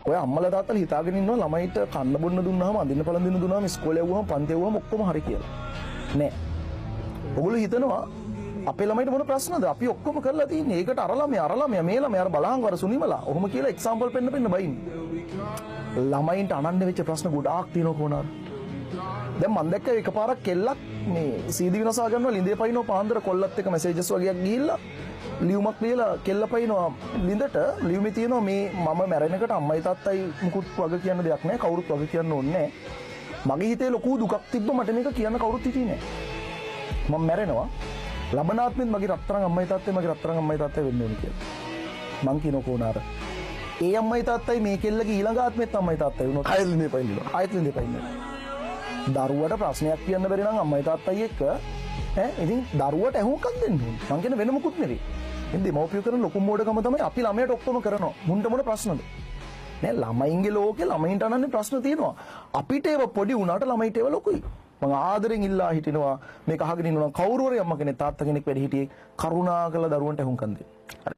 ඔය අම්මලා තාත්තලා හිතාගෙන ඉන්නවා ළමයිට කන්න බොන්න දුන්නාම අඳින්න පළඳින්න දුන්නාම ඉස්කෝලේ යවුවම පන්ති යවුවම ඔක්කොම හරි කියලා. නෑ. ඔගොල්ලෝ හිතනවා අපේ ළමයිට මොන ප්‍රශ්නද? අපි ඔක්කොම කරලා තින්නේ. ඒකට අර ළමයා මේ ළමයා අර බලහන් වර සුනිමලා. ඔහොම කියලා එක්සැම්පල් පෙන්න බයින්නේ. ළමයින්ට අනන්‍ය වෙච්ච ප්‍රශ්න ගොඩාක් තියෙනවා කොහොනාර. දැන් මම දැක්ක එකපාරක් කෙල්ලක් මේ සීදි විනාසා ගන්නවා ලිඳේ පයින්නවා පාන්දර කොල්ලත් එක්ක මැසේජස් වගේක් ගිහිල්ලා ලියුමක් ලියලා කෙල්ල පයින්නවා ලිඳට ලියුමේ තියෙනවා මේ මම මැරෙනකොට අම්මයි තාත්තයි මුකුත් වග කියන්න දෙයක් නැහැ කවුරුත් වග කියන්න ඕනේ නැහැ මගේ හිතේ ලොකු දුකක් තිබ්බ මට මේක කියන්න කවුරුත් හිටියේ නැහැ මම මැරෙනවා ලබනාත්මෙත් මගේ රත්තරන් අම්මයි තාත්තයි මගේ රත්තරන් අම්මයි තාත්තයි වෙන්න ඕනේ කියලා මං කියන කොනාර ඒ අම්මයි තාත්තයි මේ කෙල්ලගේ ඊළඟ ආත්මෙත් අම්මයි තාත්තයි වුණා ආයෙත් ලිඳේ පයින්නවා ආයෙත් ලිඳේ පයින්නවා දරුවට ප්‍රශ්නයක් කියන්න බැරි නම් අම්මයි තාත්තයි එක්ක ඉතින් දරුවට ඇහුම්කම් දෙන්න ඕනේ. මං කියන වෙන මොකුත් නෙවෙයි. ඉතින් දෙමව්පියෝ කරන ලොකුම මෝඩකම තමයි අපි ළමයට ඔක්කොම කරනවා. මුන්ට මොන ප්‍රශ්නද? නෑ ළමයින්ගේ ලෝකේ ළමයින්ට අනන්නේ ප්‍රශ්න තියෙනවා. අපිට ඒව පොඩි වුණාට ළමයිට ඒව ලොකුයි. මං ආදරෙන් ඉල්ලා හිටිනවා මේක අහගෙන ඉන්නවා කවුරු හරි අම්ම කෙනෙක් තාත්තා කෙනෙක් වැඩි හිටියේ කරුණාකරලා දරුවන්ට ඇහුම්කම් දෙන්න.